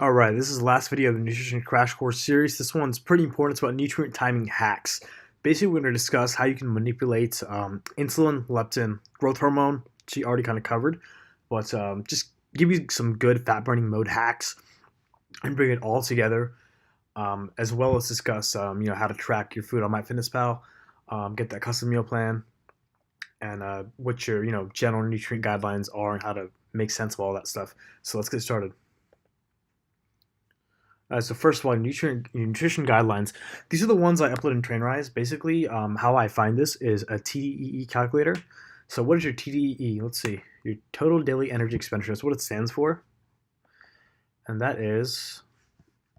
Alright, this is the last video of the Nutrition Crash Course series. This one's pretty important. It's about nutrient timing hacks. Basically, we're going to discuss how you can manipulate insulin, leptin, growth hormone, which you already kind of covered, but just give you some good fat burning mode hacks and bring it all together, as well as discuss how to track your food on MyFitnessPal, get that custom meal plan, and what your general nutrient guidelines are and how to make sense of all that stuff. So let's get started. So first of all, nutrition guidelines. These are the ones I upload in Trainrise. Basically, how I find this is a TDEE calculator. So what is your TDEE? Let's see. Your total daily energy expenditure. That's what it stands for. And that is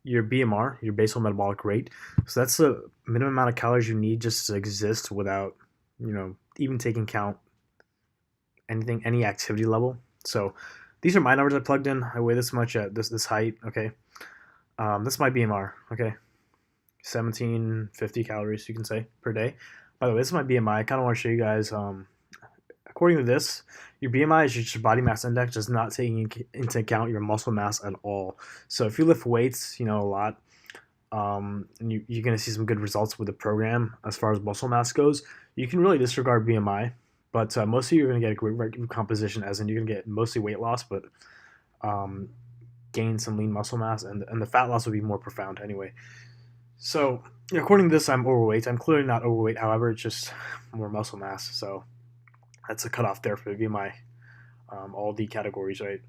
your BMR, your basal metabolic rate. So that's the minimum amount of calories you need just to exist without, even taking count any activity level. So these are my numbers I plugged in. I weigh this much at this height. Okay. This is my BMR, okay? 1750 calories, you can say, per day. By the way, this is my BMI. I kind of want to show you guys, according to this, your BMI is just your body mass index, just not taking into account your muscle mass at all. So if you lift weights, a lot, and you're going to see some good results with the program as far as muscle mass goes, you can really disregard BMI. But most of you are going to get a great composition, as in you're going to get mostly weight loss, but gain some lean muscle mass, and the fat loss would be more profound anyway. So according to this, I'm overweight. I'm clearly not overweight, however, it's just more muscle mass. So that's a cutoff there for BMI, all D categories, right?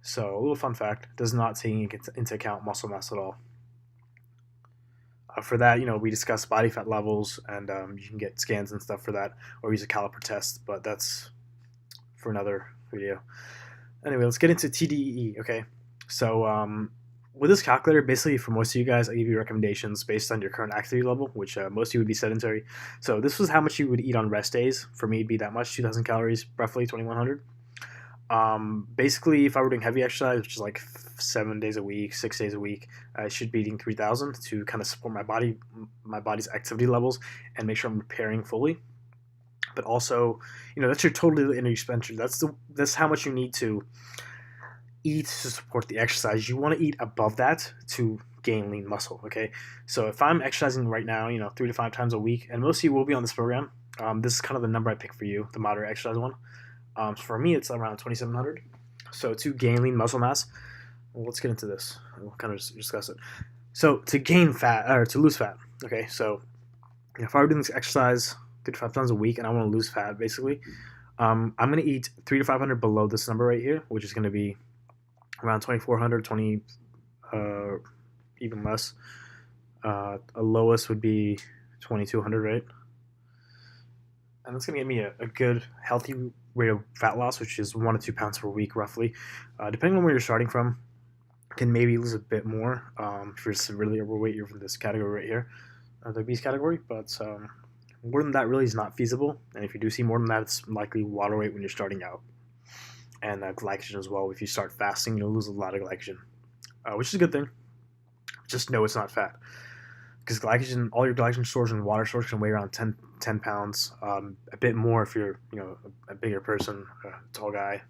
So a little fun fact, does not take into account muscle mass at all. For that, we discuss body fat levels, and you can get scans and stuff for that, or use a caliper test, but that's for another video. Anyway, let's get into TDEE, okay? So with this calculator, basically for most of you guys, I give you recommendations based on your current activity level, which most of you would be sedentary. So this was how much you would eat on rest days. For me, it'd be that much, 2,000 calories, roughly 2,100. Basically, if I were doing heavy exercise, which is like 7 days a week, 6 days a week, I should be eating 3,000 to kind of support my body's activity levels and make sure I'm repairing fully. But also, that's your total energy expenditure. That's how much you need to eat to support the exercise. You want to eat above that to gain lean muscle, okay? So if I'm exercising right now, 3 to 5 times a week, and most of you will be on this program, this is kind of the number I pick for you, the moderate exercise one. For me, it's around 2,700. So to gain lean muscle mass, well, let's get into this. We'll kind of discuss it. So to gain fat, or to lose fat, okay? So if I were doing this exercise 3 to 5 times a week and I want to lose fat, basically, I'm going to eat 300 to 500 below this number right here, which is going to be around 2,400, even less. A lowest would be 2,200, right? And that's going to get me a good, healthy rate of fat loss, which is 1 to 2 pounds per week, roughly. Depending on where you're starting from, can maybe lose a bit more. If you're severely overweight, you're from this category right here, the obese category. But more than that really is not feasible. And if you do see more than that, it's likely water weight when you're starting out. And glycogen as well. If you start fasting, you'll lose a lot of glycogen, which is a good thing. Just know it's not fat, because glycogen, all your glycogen stores and water stores can weigh around 10 pounds, a bit more if you're a bigger person, a tall guy.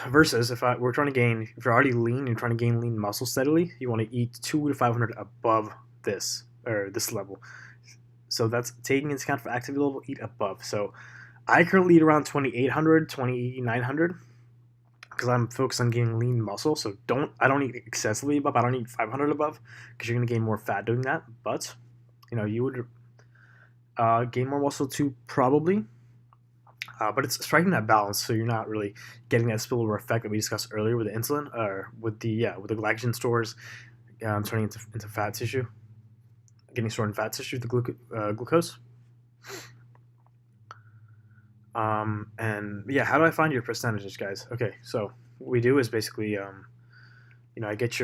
Versus if you're already lean, you're trying to gain lean muscle steadily, you want to eat 200 to 500 above this level. So that's taking into account for activity level, eat above. So I currently eat around 2,800, 2,900 because I'm focused on gaining lean muscle. So I don't eat excessively above. I don't eat 500 above because you're going to gain more fat doing that. But, you would gain more muscle too, probably. But it's striking that balance, so you're not really getting that spillover effect that we discussed earlier with the insulin, or with the glycogen stores turning into fat tissue, getting stored in fat tissue, the glucose. And yeah, how do I find your percentages, guys? Okay, so what we do is basically, I get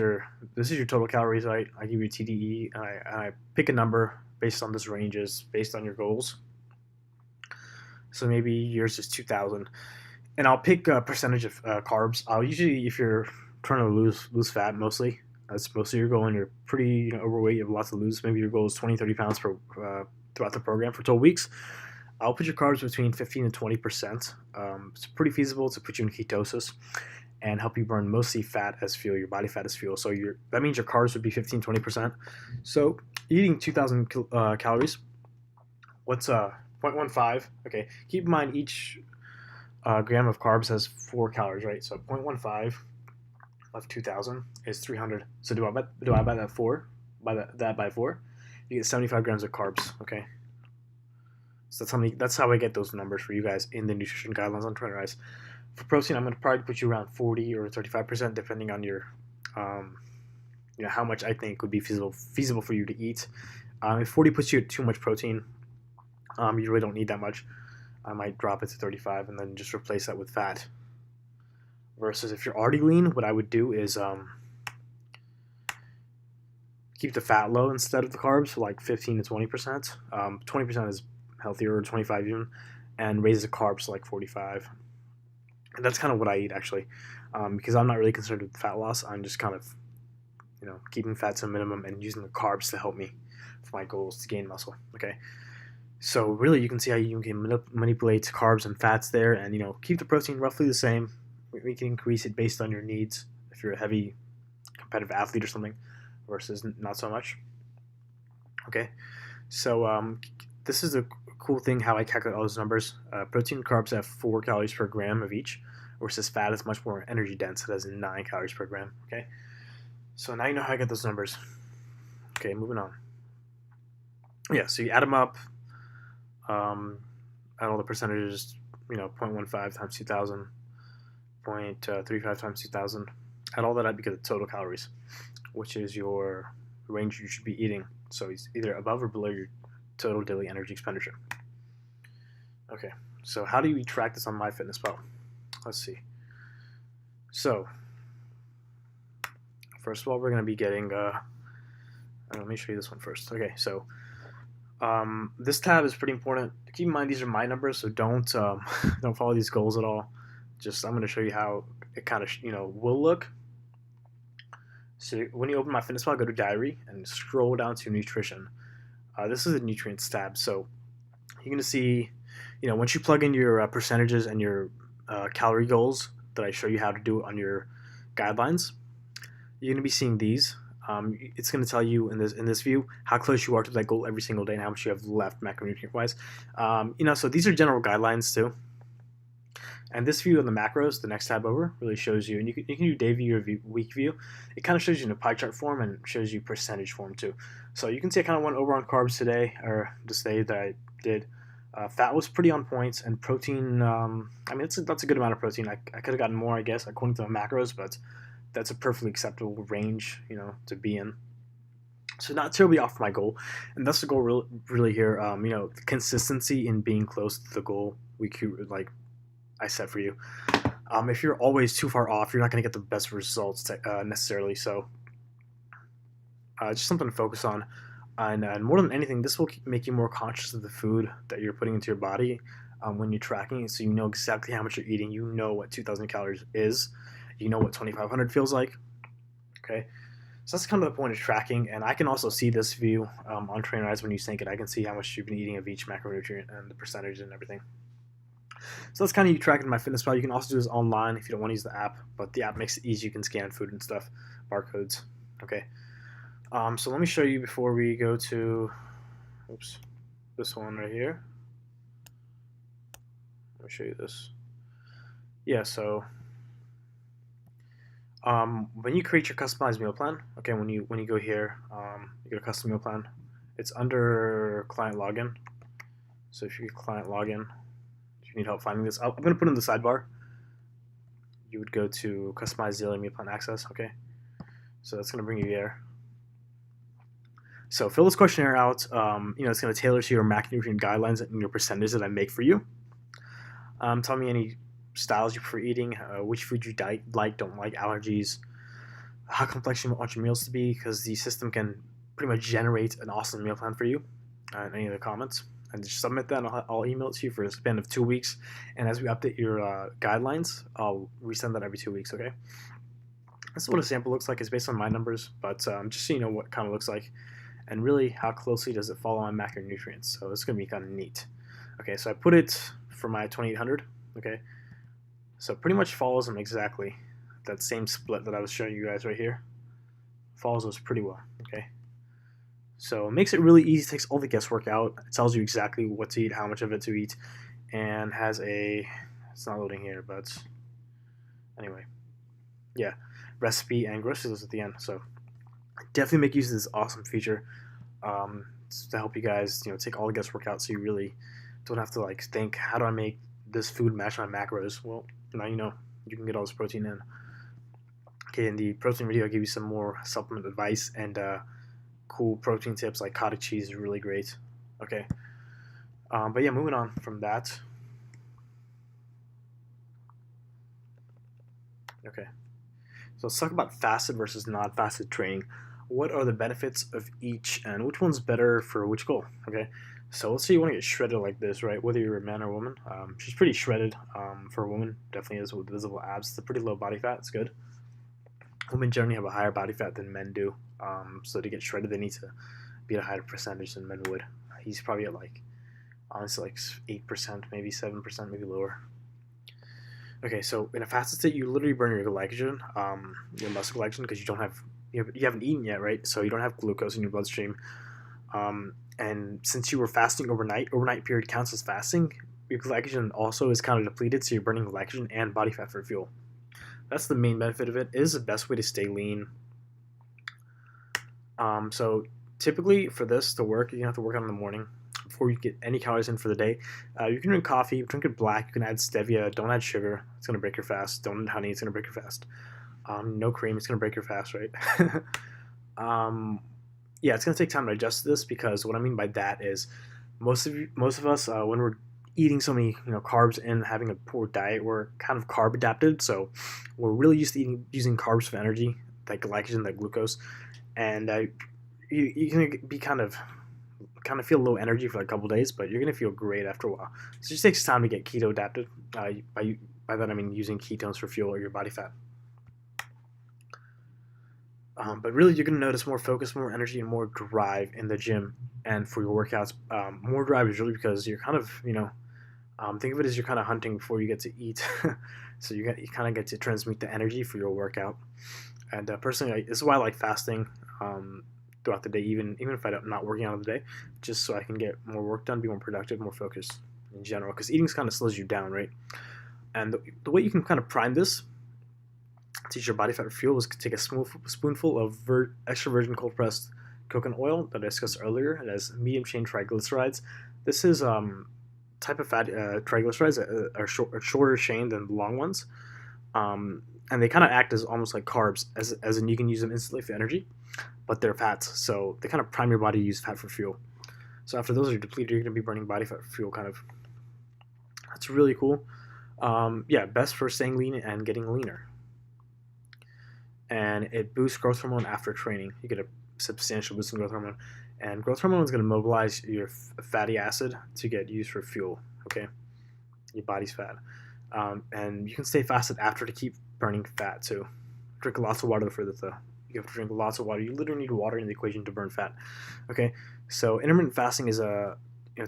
this is your total calories, right? I give you TDE, and I pick a number based on this ranges, based on your goals. So maybe yours is 2,000, and I'll pick a percentage of carbs. I'll usually, if you're trying to lose fat, mostly, that's most of your goal, and you're pretty overweight, you have lots to lose. Maybe your goal is 20, 30 pounds throughout the program for 12 weeks. I'll put your carbs between 15 and 20%. It's pretty feasible to put you in ketosis. and help you burn mostly fat as fuel, your body fat as fuel. So that means your carbs would be 15-20%. So eating 2,000 calories, what's 0.15? Okay, keep in mind each gram of carbs has 4 calories, right? So 0.15 of 2,000 is 300. So divide by that 4, that by 4, you get 75 grams of carbs. Okay, so that's how I get those numbers for you guys in the nutrition guidelines on Trainer Eyes. For protein, I'm going to probably put you around 40 or 35%, depending on your, how much I think would be feasible for you to eat. If 40 puts you at too much protein, you really don't need that much. I might drop it to 35 and then just replace that with fat. Versus if you're already lean, what I would do is keep the fat low instead of the carbs, so like 15 to 20%. 20% is healthier, or 25 even, and raise the carbs to like 45. And that's kind of what I eat actually, because I'm not really concerned with fat loss. I'm just kind of, keeping fat to a minimum and using the carbs to help me for my goals to gain muscle. Okay. So really, you can see how you can manipulate carbs and fats there, and keep the protein roughly the same. We can increase it based on your needs if you're a heavy competitive athlete or something, versus not so much. Okay, so this is a cool thing how I calculate all those numbers. Protein and carbs have 4 calories per gram of each, versus fat is much more energy dense. It has 9 calories per gram. Okay, so now you know how I get those numbers. Okay, moving on. Yeah, so you add them up. Add all the percentages, 0.15 times 2,000, 0.35 times 2,000. Add all that up, you get the total calories, which is your range you should be eating. So it's either above or below your total daily energy expenditure. Okay, so how do we track this on MyFitnessPal? Let's see. So, first of all, we're going to be getting, let me show you this one first. Okay, so this tab is pretty important. Keep in mind these are my numbers, so don't don't follow these goals at all. Just I'm going to show you how it kind of will look. So when you open MyFitnessPal, go to Diary and scroll down to Nutrition. This is the nutrients tab. So you're going to see, once you plug in your percentages and your calorie goals that I show you how to do on your guidelines, you're going to be seeing these. It's going to tell you in this view how close you are to that goal every single day and how much you have left macronutrient wise. So these are general guidelines too. And this view of the macros, the next tab over, really shows you, and you can do day view or week view. It kind of shows you in a pie chart form and shows you percentage form too. So you can see I kind of went over on carbs today, or this day that I did. Fat was pretty on point, and protein, that's a good amount of protein. I could have gotten more, I guess, according to the macros, but that's a perfectly acceptable range, to be in. So not terribly off my goal, and that's the goal really here. Consistency in being close to the goal I set for you. If you're always too far off, you're not going to get the best results necessarily. So just something to focus on. And more than anything, this will make you more conscious of the food that you're putting into your body when you're tracking it, so you know exactly how much you're eating. You know what 2,000 calories is. You know what 2,500 feels like. Okay, so that's kind of the point of tracking. And I can also see this view on Trainer Eyes when you sync it. I can see how much you've been eating of each macronutrient and the percentage and everything. So that's kind of you tracking MyFitnessPal. You can also do this online if you don't want to use the app, but the app makes it easy. You can scan food and stuff, barcodes. Okay. So let me show you before we go to, this one right here. Let me show you this. Yeah, so when you create your customized meal plan, okay, when you go here, you get a custom meal plan. It's under client login. So if you get client login, if you need help finding this, I'm going to put it in the sidebar. You would go to customize daily meal plan access. Okay, so that's going to bring you there. So fill this questionnaire out. It's going to tailor to your macronutrient guidelines and your percentage that I make for you. Tell me any styles you prefer eating, which food you like, don't like, allergies, how complex you want your meals to be, because the system can pretty much generate an awesome meal plan for you in any of the comments. And just submit that, and I'll email it to you for a span of 2 weeks. And as we update your guidelines, I'll resend that every 2 weeks, okay? This is what a sample looks like. It's based on my numbers, but just so you know what it kind of looks like. And really, how closely does it follow on macronutrients? So it's going to be kind of neat. Okay, so I put it for my 2800. Okay, so it pretty much follows them exactly. that same split that I was showing you guys right here. Follows those pretty well. Okay, so it makes it really easy, takes all the guesswork out. It tells you exactly what to eat, how much of it to eat, and has a, it's not loading here, but anyway, yeah, recipe and grocery list at the end. So definitely make use of this awesome feature to help you guys, take all the guesswork out, so you really don't have to like think, how do I make this food match my macros? Well, now you know you can get all this protein in. Okay, in the protein video, I give you some more supplement advice and cool protein tips, like cottage cheese is really great. Okay, but yeah, moving on from that. Okay, so let's talk about fasted versus non-fasted training. What are the benefits of each, and which one's better for which goal? Okay, so let's say you want to get shredded like this, right? Whether you're a man or a woman, she's pretty shredded for a woman, definitely is, with visible abs. It's a pretty low body fat. It's good. Women generally have a higher body fat than men do, so to get shredded, they need to be at a higher percentage than men would. He's probably at like, honestly, like 8%, maybe 7%, maybe lower. Okay, so in a fasted state, you literally burn your glycogen, your muscle glycogen, because you haven't eaten yet, right? So you don't have glucose in your bloodstream. And since you were fasting overnight period counts as fasting. Your glycogen also is kind of depleted, so you're burning glycogen and body fat for fuel. That's the main benefit of it. It is the best way to stay lean. So typically for this to work, you have to work out in the morning before you get any calories in for the day. You can drink coffee, drink it black. You can add stevia. Don't add sugar. It's gonna break your fast. Don't add honey. It's gonna break your fast. No cream. It's gonna break your fast, right? Yeah, it's gonna take time to adjust to this, because what I mean by that is most of us when we're eating so many carbs and having a poor diet, we're kind of carb adapted, so we're really used to using carbs for energy, like glycogen, like glucose, and you're gonna be kind of feel low energy for like a couple days, but you're gonna feel great after a while. So it just takes time to get keto adapted. By that I mean using ketones for fuel or your body fat. But really, you're going to notice more focus, more energy, and more drive in the gym and for your workouts. More drive is really because you're kind of, think of it as you're kind of hunting before you get to eat. So you kind of get to transmute the energy for your workout. And personally, this is why I like fasting throughout the day, even if I'm not working out of the day, just so I can get more work done, be more productive, more focused in general. Because eating kind of slows you down, right? And the way you can kind of prime this, teach your body fat fuel, is take a spoonful of extra virgin cold pressed coconut oil that I discussed earlier. It has medium chain triglycerides. This is type of fat triglycerides are shorter chain than the long ones, and they kind of act as almost like carbs, as in you can use them instantly for energy, but they're fats, so they kind of prime your body to use fat for fuel. So after those are depleted, you're going to be burning body fat for fuel. Kind of, that's really cool. Yeah, best for staying lean and getting leaner. And it boosts growth hormone after training. You get a substantial boost in growth hormone, and growth hormone is going to mobilize your fatty acid to get used for fuel. Okay, your body's fat, and you can stay fasted after to keep burning fat too. Drink lots of water for this. You have to drink lots of water. You literally need water in the equation to burn fat. Okay, so intermittent fasting is a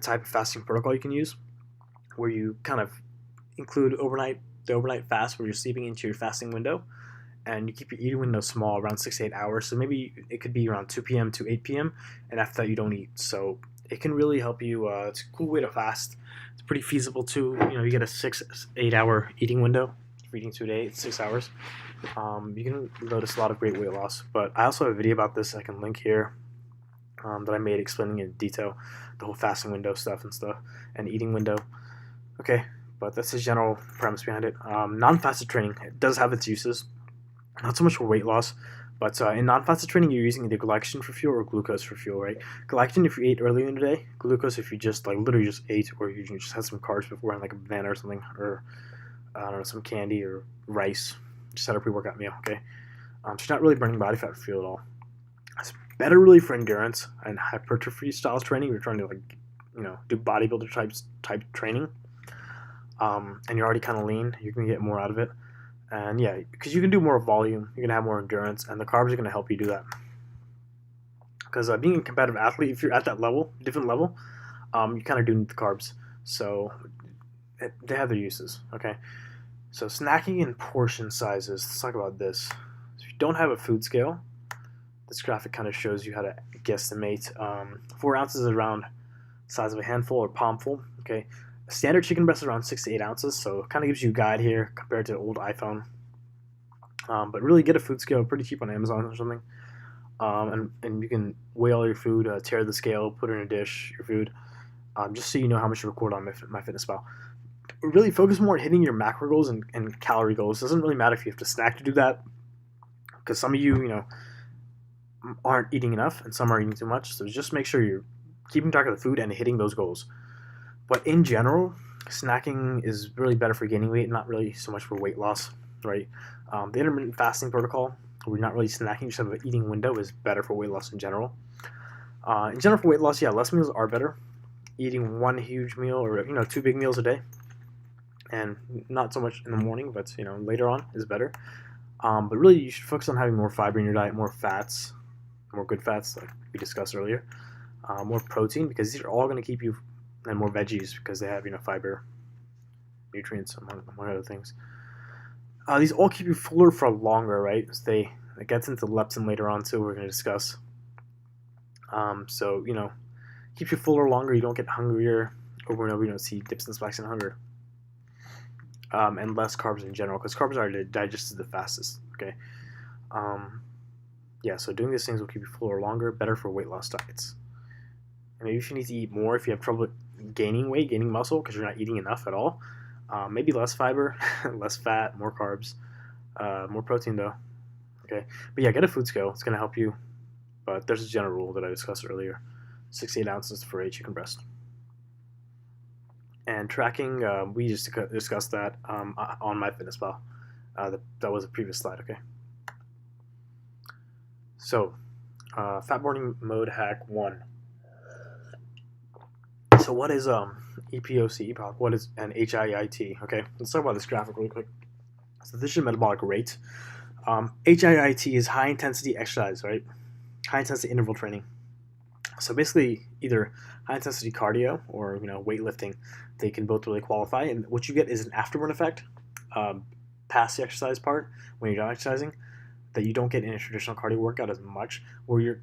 type of fasting protocol you can use, where you kind of include the overnight fast, where you're sleeping into your fasting window. And you keep your eating window small, around 6 to 8 hours. So maybe it could be around 2 p.m. to 8 p.m. And after that, you don't eat. So it can really help you. It's a cool way to fast. It's pretty feasible too. You get a 6-8 hour eating window. If you're eating 2 a day, it's 6 hours. You can notice a lot of great weight loss. But I also have a video about this I can link here that I made explaining in detail the whole fasting window stuff and eating window. Okay, but that's the general premise behind it. Non-fasted training, it does have its uses. Not so much for weight loss, but in non-fasted training, you're using either glycogen for fuel or glucose for fuel, right? Glycogen if you ate earlier in the day, glucose if you just literally just ate, or you just had some carbs beforehand, like a banana or something, or I don't know, some candy or rice. Just had a pre-workout meal, okay? So you're not really burning body fat for fuel at all. It's better really for endurance and hypertrophy styles training. You're trying to do bodybuilder type training, and you're already kind of lean. You can get more out of it. And yeah, because you can do more volume, you're going to have more endurance, and the carbs are going to help you do that. Because being a competitive athlete, if you're at that level, different level, you kind of do need the carbs. So they have their uses, okay? So snacking and portion sizes. Let's talk about this. If you don't have a food scale, this graphic kind of shows you how to guesstimate. 4 ounces is around the size of a handful or palmful. Okay, a standard chicken breast is around 6 to 8 ounces, so it kind of gives you a guide here compared to the old iPhone. But really get a food scale, pretty cheap on Amazon or something. And you can weigh all your food, tear the scale, put it in a dish, your food, just so you know how much you record on MyFitnessPal. Really focus more on hitting your macro goals and calorie goals. It doesn't really matter if you have to snack to do that, because some of you aren't eating enough and some are eating too much. So just make sure you're keeping track of the food and hitting those goals. But in general, snacking is really better for gaining weight, not really so much for weight loss, right? The intermittent fasting protocol, where you're not really snacking, you just have an eating window, is better for weight loss in general. For weight loss, yeah, less meals are better. Eating one huge meal or 2 big meals a day, and not so much in the morning, but later on is better. But really, you should focus on having more fiber in your diet, more fats, more good fats, like we discussed earlier, more protein, because these are all going to keep you, and more veggies because they have fiber, nutrients, among other things. These all keep you fuller for longer, right? It gets into leptin later on too. We're going to discuss. Keep you fuller longer. You don't get hungrier over and over. You don't see dips and spikes in hunger. And less carbs in general, because carbs are digested the fastest. Okay. So doing these things will keep you fuller longer, better for weight loss diets. And maybe if you need to eat more, if you have trouble gaining weight, gaining muscle, because you're not eating enough at all, maybe less fiber, less fat, more carbs, more protein though. Okay. But yeah, get a food scale. It's going to help you. But there's a general rule that I discussed earlier. 6 to 8 ounces for a chicken breast. And tracking, we just discussed that on MyFitnessPal. That was a previous slide, okay? So, fat burning mode hack 1. So what is EPOC, what is an HIIT? Okay, let's talk about this graphic really quick. So this is your metabolic rate. HIIT is high intensity exercise, right? High intensity interval training. So basically, either high intensity cardio or weightlifting, they can both really qualify. And what you get is an afterburn effect past the exercise part when you're done exercising that you don't get in a traditional cardio workout as much, where you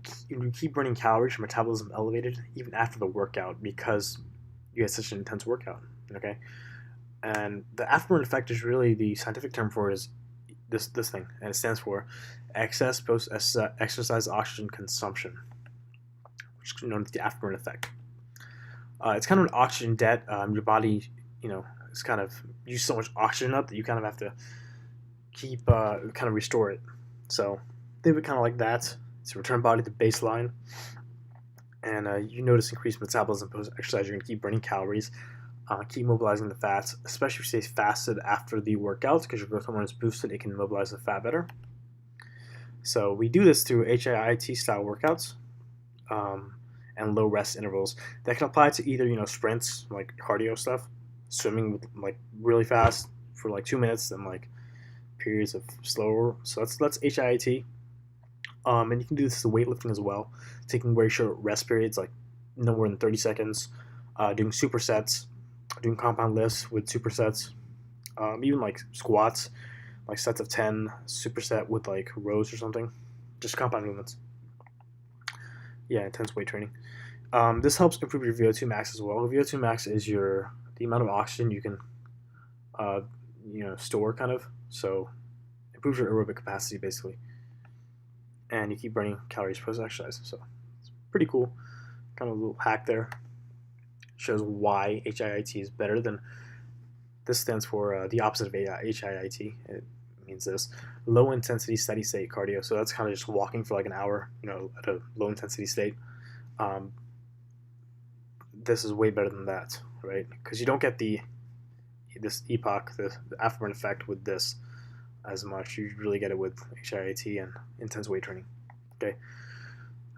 keep burning calories, your metabolism elevated even after the workout because you had such an intense workout. Okay, and the afterburn effect is really the scientific term for it is this thing, and it stands for excess post exercise oxygen consumption, which is known as the afterburn effect. It's kind of an oxygen debt. Your body, it's kind of used so much oxygen up that you kind of have to keep kind of restore it. So think of it kind of like that. It's a return body to baseline, and you notice increased metabolism post exercise. You're gonna keep burning calories, keep mobilizing the fats, especially if you stay fasted after the workouts, because your growth hormone is boosted. It can mobilize the fat better. So we do this through HIIT style workouts. And low rest intervals that can apply to either sprints, like cardio stuff, swimming like really fast for like 2 minutes, and like periods of slower. So that's HIIT. And you can do this to weightlifting as well, taking very short rest periods, like no more than 30 seconds, doing supersets, doing compound lifts with supersets, even like squats, like sets of 10, superset with like rows or something, just compound movements. Yeah, intense weight training. This helps improve your VO2 max as well. VO2 max is the amount of oxygen you can store, kind of. So improves your aerobic capacity basically, and you keep burning calories post exercise. So it's pretty cool. Kind of a little hack there. Shows why HIIT is better than. This stands for the opposite of HIIT. It means this: low intensity steady state cardio. So that's kind of just walking for like an hour, at a low intensity state. This is way better than that, right? Because you don't get this EPOC, the afterburn effect with this as much. You really get it with HIIT and intense weight training. Okay.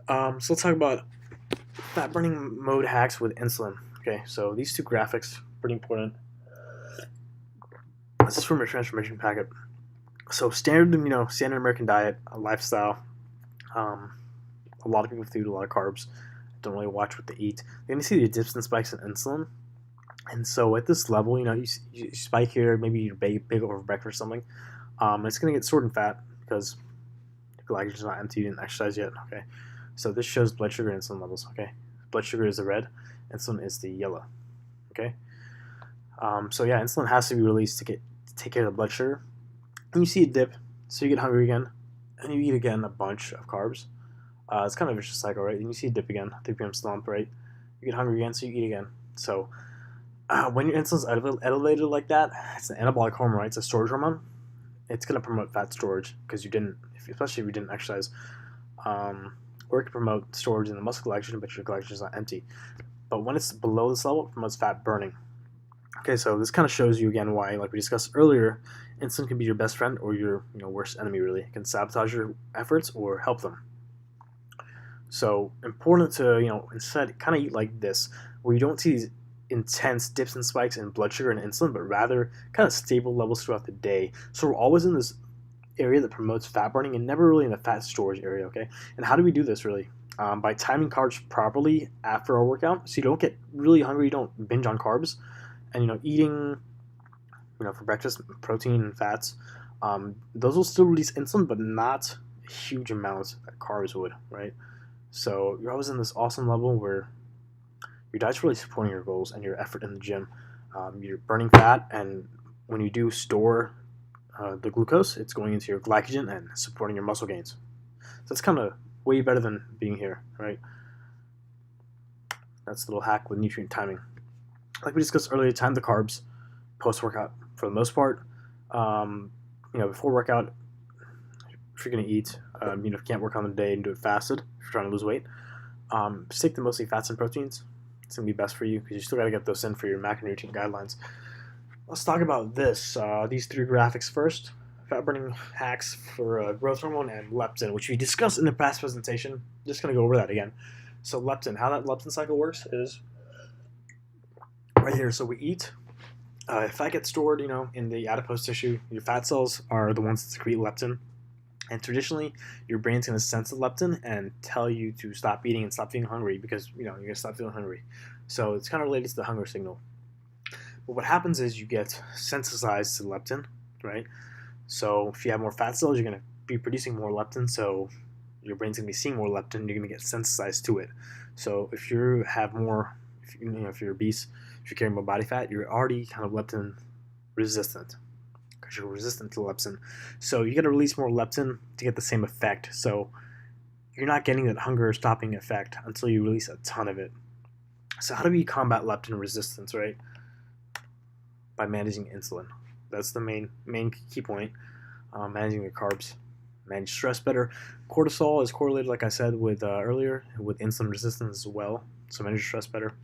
So let's talk about fat burning mode hacks with insulin. Okay, so these two graphics pretty important. This is from a transformation packet. So standard American diet, lifestyle. A lot of people eat a lot of carbs. Don't really watch what they eat. You're gonna see the dips and spikes in insulin And so at this level, you spike here, maybe you're big over breakfast or something. It's going to get stored in fat because glycogen is not empty, you didn't exercise yet. Okay, so this shows blood sugar and insulin levels. Okay, blood sugar is the red, insulin is the yellow. Okay, so yeah, insulin has to be released to take care of the blood sugar. And you see a dip, so you get hungry again, and you eat again a bunch of carbs. It's kind of a vicious cycle, right? And you see a dip again, 3 p.m. slump, right? You get hungry again, so you eat again. So when your insulin's elevated like that, it's an anabolic hormone, right? It's a storage hormone. It's going to promote fat storage because especially if you didn't exercise, or it can promote storage in the muscle glycogen, but your glycogen is not empty. But when it's below this level, it promotes fat burning. Okay, so this kind of shows you again why, like we discussed earlier, insulin can be your best friend or your worst enemy. Really, it can sabotage your efforts or help them. So important to instead kind of eat like this, where you don't see these intense dips and spikes in blood sugar and insulin, but rather kind of stable levels throughout the day. So we're always in this area that promotes fat burning and never really in the fat storage area. Okay, and how do we do this really? By timing carbs properly after our workout, so you don't get really hungry, you don't binge on carbs, and eating for breakfast protein and fats. Those will still release insulin, but not huge amounts that carbs would, right? So you're always in this awesome level where your diet's really supporting your goals and your effort in the gym. You're burning fat, and when you do store the glucose, it's going into your glycogen and supporting your muscle gains. So that's kind of way better than being here, right? That's a little hack with nutrient timing. Like we discussed earlier, time the carbs post-workout for the most part. Before workout, if you're going to eat, if you can't work on the day and do it fasted, if you're trying to lose weight, stick to mostly fats and proteins. It's going to be best for you because you still got to get those in for your macronutrient guidelines. Let's talk about these 3 graphics first. Fat burning hacks for growth hormone and leptin, which we discussed in the past presentation. Just going to go over that again. So leptin, how that leptin cycle works is right here. So we eat. Fat gets stored, in the adipose tissue. Your fat cells are the ones that secrete leptin. And traditionally, your brain's going to sense the leptin and tell you to stop eating and stop feeling hungry because, you're going to stop feeling hungry. So it's kind of related to the hunger signal. But what happens is you get sensitized to leptin, right? So if you have more fat cells, you're going to be producing more leptin. So your brain's going to be seeing more leptin. You're going to get sensitized to it. So if you have more, if you're obese, if you're carrying more body fat, you're already kind of leptin resistant. Because you're resistant to leptin. So you got to release more leptin to get the same effect. So you're not getting that hunger stopping effect until you release a ton of it. So how do we combat leptin resistance, right? By managing insulin. That's the main key point. Managing your carbs. Manage stress better. Cortisol is correlated, like I said with earlier, with insulin resistance as well. So manage your stress better.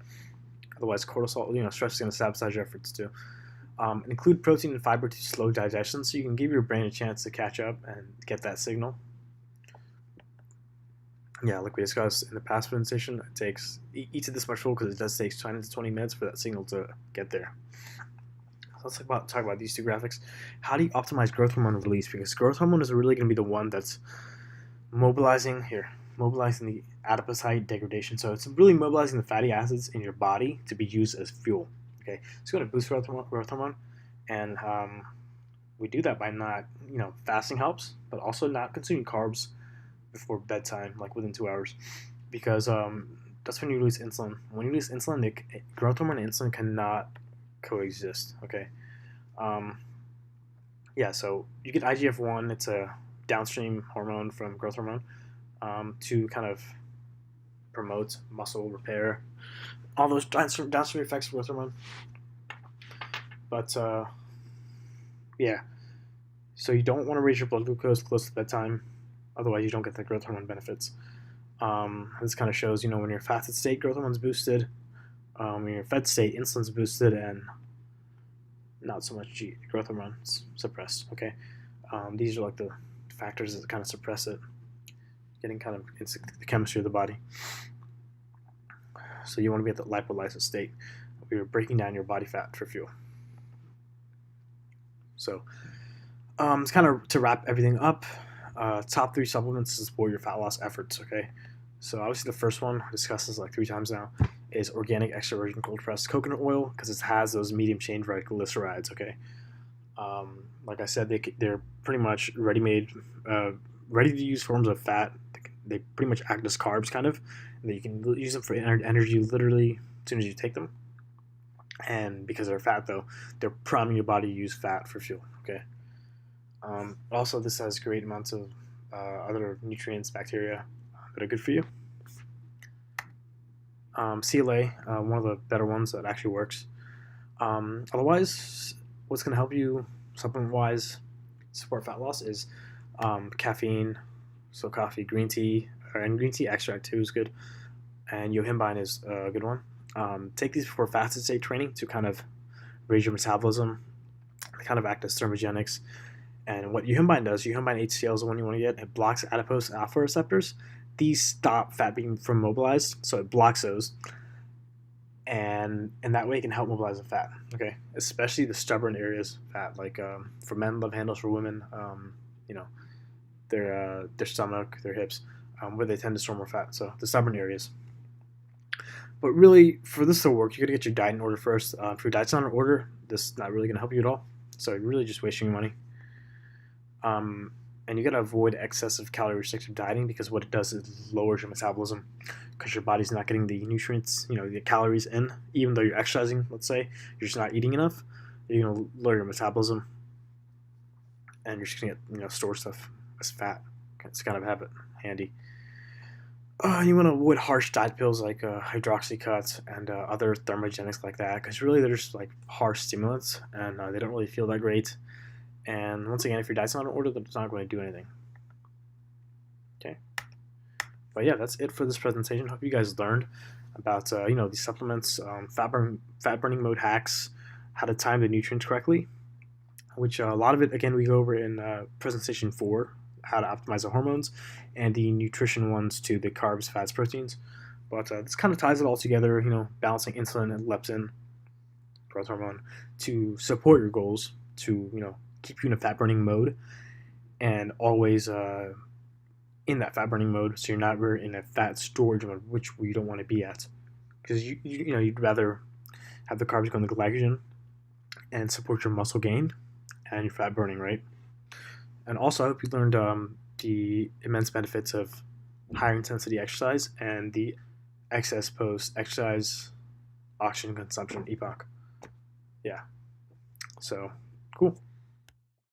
Otherwise, cortisol, stress is going to sabotage your efforts too. Include protein and fiber to slow digestion so you can give your brain a chance to catch up and get that signal. Yeah, like we discussed in the past presentation, it takes each of this much fuel because it does take 20 to 20 minutes for that signal to get there. So let's talk about these 2 graphics. How do you optimize growth hormone release? Because growth hormone is really going to be the one that's mobilizing the adipocyte degradation. So it's really mobilizing the fatty acids in your body to be used as fuel. Okay, it's going to boost growth hormone, and we do that by not, fasting helps, but also not consuming carbs before bedtime, like within 2 hours, because that's when you release insulin. When you release insulin, growth hormone and insulin cannot coexist. Okay, so you get IGF-1. It's a downstream hormone from growth hormone to kind of promote muscle repair. All those downstream effects of growth hormone. But, so you don't want to raise your blood glucose close to bedtime. Otherwise, you don't get the growth hormone benefits. This kind of shows, when you're fasted state, growth hormone's boosted. When you're fed state, insulin's boosted, and not so much growth hormone's suppressed. Okay, these are like the factors that kind of suppress it, getting kind of into the chemistry of the body. So you want to be at the lipolysis state where you're breaking down your body fat for fuel. So it's kind of to wrap everything up. Top 3 supplements to support your fat loss efforts. Okay, So obviously the first one, I discussed this like 3 times now, is organic extra virgin cold pressed coconut oil because it has those medium chain triglycerides. Okay, like I said, they're pretty much ready to use forms of fat. They pretty much act as carbs, kind of, and you can use them for energy literally as soon as you take them. And because they're fat, though, they're priming your body to use fat for fuel. Okay. Also, this has great amounts of other nutrients, bacteria that are good for you. CLA, one of the better ones that actually works. Otherwise, what's going to help you supplement-wise support fat loss is caffeine, so coffee, green tea, and green tea extract too is good, and yohimbine is a good one. Take these before fasted state training to kind of raise your metabolism. They kind of act as thermogenics. And what yohimbine does, yohimbine HCl is the one you want to get. It blocks adipose alpha receptors. These stop fat being from mobilized, so it blocks those, and that way it can help mobilize the fat. Okay, especially the stubborn areas fat, like for men, love handles; for women, you know, their stomach, their hips, where they tend to store more fat. So the stubborn areas. But really, for this to work, you got to get your diet in order first. If your diet's not in order, this is not really going to help you at all. So you're really just wasting your money. And you got to avoid excessive calorie restrictive dieting because what it does is lowers your metabolism because your body's not getting the nutrients, the calories in. Even though you're exercising, let's say, you're just not eating enough. You're going to lower your metabolism, and you're just going to store stuff as fat. It's kind of a habit, handy. You want to avoid harsh diet pills like hydroxycut and other thermogenics like that because really they're just like harsh stimulants and they don't really feel that great. And once again, if your diet's not in order, then it's not going to do anything. Okay. But yeah, that's it for this presentation. Hope you guys learned about these supplements, fat burning mode hacks, how to time the nutrients correctly, which a lot of it again we go over in presentation 4. How to optimize the hormones, and the nutrition ones to the carbs, fats, proteins. But this kind of ties it all together, balancing insulin and leptin, growth hormone, to support your goals, to keep you in a fat burning mode, and always in that fat burning mode, so you're not in a fat storage mode, which we don't want to be at, because you'd rather have the carbs go in the glycogen and support your muscle gain and your fat burning, right? And also, I hope you learned the immense benefits of higher intensity exercise and the excess post-exercise oxygen consumption epoch. Yeah. So, cool.